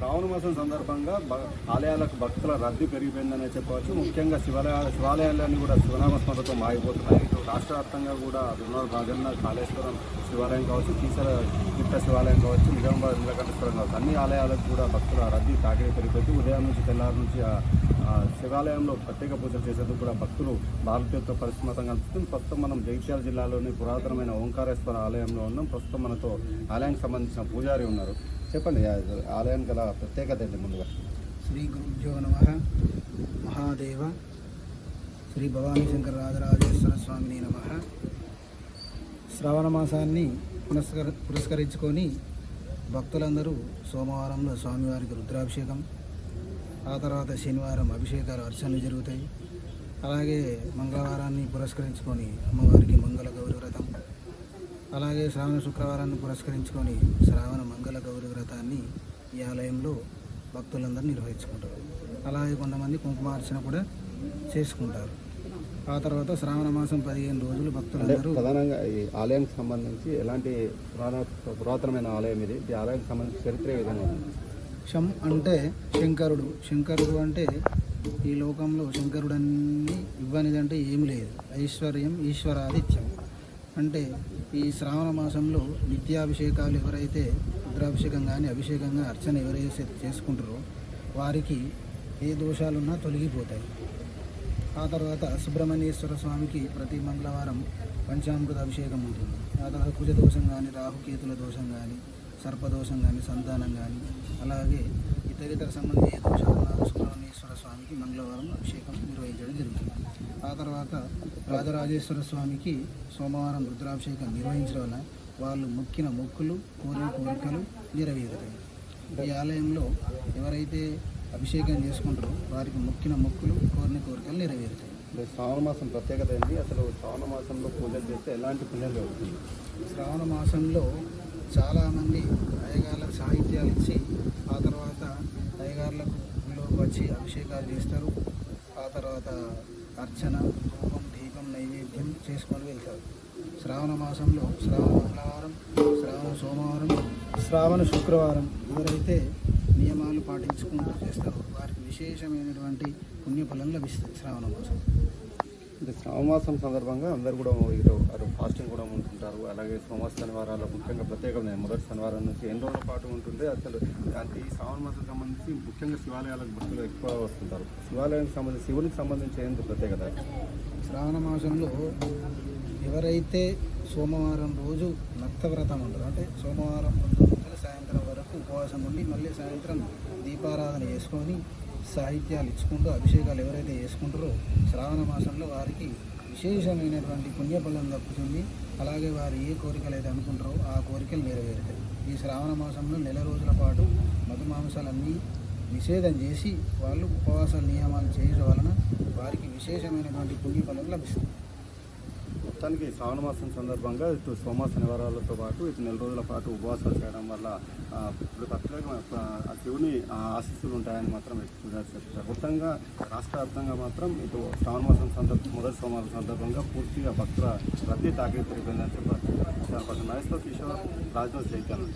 శ్రావణ మాసం సందర్భంగా ఆలయాలకు భక్తుల రద్దీ పెరిగిపోయిందనే చెప్పవచ్చు. ముఖ్యంగా శివాలయాలన్నీ కూడా శివనామస్మరణతో మాగిపోతున్నాయి. ఇటు రాష్ట్ర వ్యాప్తంగా కూడా జగన్నాథ కాళేశ్వరం శివాలయం కావచ్చు, కీసర తీర్థ శివాలయం కావచ్చు, నిజామాబాద్ నీలకంఠేశ్వరం కావచ్చు, అన్ని ఆలయాలకు కూడా భక్తుల రద్దీ తాకిడి పెరిగిపోతుంది. ఉదయం నుంచి తెల్లారి నుంచి శివాలయంలో ప్రత్యేక పూజలు చేసేందుకు కూడా భక్తులు భారతీయ పరిస్థితి కనిపిస్తుంది. ప్రస్తుతం మనం జగిత్యాల జిల్లాలోని పురాతనమైన ఓంకారేశ్వర ఆలయంలో ఉన్నాం. ప్రస్తుతం మనతో ఆలయానికి సంబంధించిన పూజారి ఉన్నారు. చెప్పండి, ఆలయానికి గల ప్రత్యేకత ఏంటి? ముందుగా శ్రీ గురుభ్యో నమః. మహాదేవ శ్రీ భవానీ శంకర రాజరాజేశ్వర స్వామిని నమః. శ్రావణ మాసాన్ని పురస్కరించుకొని భక్తులందరూ సోమవారంలో స్వామివారికి రుద్రాభిషేకం, ఆ తర్వాత శనివారం అభిషేకాలు అర్చనలు జరుగుతాయి. అలాగే మంగళవారాన్ని పురస్కరించుకొని అమ్మవారికి మంగళ గౌరి వ్రతం, అలాగే శ్రావణ శుక్రవారాన్ని పురస్కరించుకొని శ్రావణ మంగళ గౌరి వ్రతాన్ని ఈ ఆలయంలో భక్తులందరూ నిర్వహించుకుంటారు. అలాగే కొంతమంది కుంకుమార్చన కూడా చేసుకుంటారు. ఆ తర్వాత శ్రావణ మాసం 15 రోజులు భక్తులందరూ ప్రధానంగా ఈ ఆలయానికి సంబంధించి ఎలాంటి పురాతనమైన ఆలయం ఇది? ఈ ఆలయానికి సంబంధించి చరిత్ర ఏ విధంగా ఉంది? శం అంటే శంకరుడు అంటే ఈ లోకంలో శంకరుడన్ని ఇవ్వనిదంటే ఏమి లేదు. ఐశ్వర్యం ఈశ్వరాదిత్యం అంటే ఈ శ్రావణ మాసంలో నిత్యాభిషేకాలు ఎవరైతే రుద్రాభిషేకం కానీ అభిషేకం కానీ అర్చన ఎవరైతే చేసుకుంటారో వారికి ఏ దోషాలున్నా తొలగిపోతాయి. ఆ తర్వాత సుబ్రహ్మణ్యేశ్వర స్వామికి ప్రతి మంగళవారం పంచామృత అభిషేకం ఉంటుంది. ఆ తర్వాత కుజదోషం కానీ, రాహుకేతుల దోషం కానీ, సర్పదోషం కానీ, సంతానం కానీ, అలాగే ఇతర సంబంధించిన ఏ దోషాలున్నా సుబ్రహ్మణ్యేశ్వర స్వామికి మంగళవారం అభిషేకం నిర్వహించడం జరుగుతుంది. ఆ తర్వాత రాజరాజేశ్వర స్వామికి సోమవారం రుద్రాభిషేకం నిర్వహించడం వల్ల వాళ్ళు మొక్కిన మొక్కులు కోరికలు నెరవేరుతాయి. ఈ ఆలయంలో ఎవరైతే అభిషేకం చేసుకుంటారో వారికి మొక్కిన మొక్కులు కోరికలు నెరవేరుతాయి. శ్రావణ మాసం ప్రత్యేకత ఏంటి? అసలు శ్రావణ మాసంలో పూజలు చేస్తే ఎలాంటి పుణ్యాలు జరుగుతుంది? శ్రావణ మాసంలో చాలామంది అయ్యగార్లకు సాహిత్యాలు ఇచ్చి ఆ తర్వాత అయ్యగార్లకు గుళ్ళోకి వచ్చి అభిషేకాలు చేస్తారు. ఆ తర్వాత అర్చన, ధూపం, దీపం, నైవేద్యం చేసుకొని వెళ్తారు. శ్రావణ మాసంలో శ్రావణ మంగళవారం, శ్రావణ సోమవారం, శ్రావణ శుక్రవారం ఎవరైతే నియమాలు పాటించుకుంటూ చేస్తారో వారికి విశేషమైనటువంటి పుణ్యఫలం లభిస్తుంది. శ్రావణ మాసం అంటే శ్రావణ మాసం సందర్భంగా అందరు కూడా ఫాస్టింగ్ కూడా ఉంటుంటారు. అలాగే సోమవారం శనివారాలు ముఖ్యంగా ప్రత్యేకమైన మొదటి శనివారం నుంచి ఎన్ని రోజుల పాటు ఉంటుంది? అసలు అంటే ఈ శ్రావణ మాసం సంబంధించి ముఖ్యంగా శివాలయాలకు భక్తులు ఎక్కువ వస్తుంటారు. శివాలయానికి సంబంధించి శివునికి సంబంధించి ఏంటి ప్రత్యేకత? శ్రావణ మాసంలో ఎవరైతే సోమవారం రోజు నక్తవ్రతం ఉంటారో అంటే సోమవారం పొద్దున్న సాయంత్రం వరకు ఉపవాసం ఉండి మళ్ళీ సాయంత్రం దీపారాధన చేసుకొని సాహిత్యాలు ఇచ్చుకుంటూ అభిషేకాలు ఎవరైతే చేసుకుంటారో శ్రావణ మాసంలో వారికి విశేషమైనటువంటి పుణ్యఫలం దక్కుతుంది. అలాగే వారు ఏ కోరికలు అయితే అనుకుంటారో ఆ కోరికలు నెరవేరుతాయి. ఈ శ్రావణ మాసంలో నెల రోజుల పాటు మధుమాంసాలన్నీ నిషేధం చేసి వాళ్ళు ఉపవాస నియమాలు చేయడం వలన వారికి విశేషమైనటువంటి పుణ్యఫలం లభిస్తుంది. మొత్తానికి శ్రావణ మాసం సందర్భంగా ఇటు సోమ శనివారాలతో పాటు ఇటు నెల రోజుల పాటు ఉపవాసాలు చేయడం వల్ల ఇప్పుడు ప్రత్యేకమైన శివుని ఆశీస్సులు ఉంటాయని మాత్రం చెప్తారు. మొత్తంగా రాష్ట్ర వ్యాప్తంగా మాత్రం ఇటు శ్రావణ మాసం మొదటి సోమవారం సందర్భంగా పూర్తిగా భక్తుల రద్దీ తాకిడి పెరిగిపోయిందని చెప్పారు. మహేశ్వర్ కిషోర్, రాజనాథ్ జైత్యాల.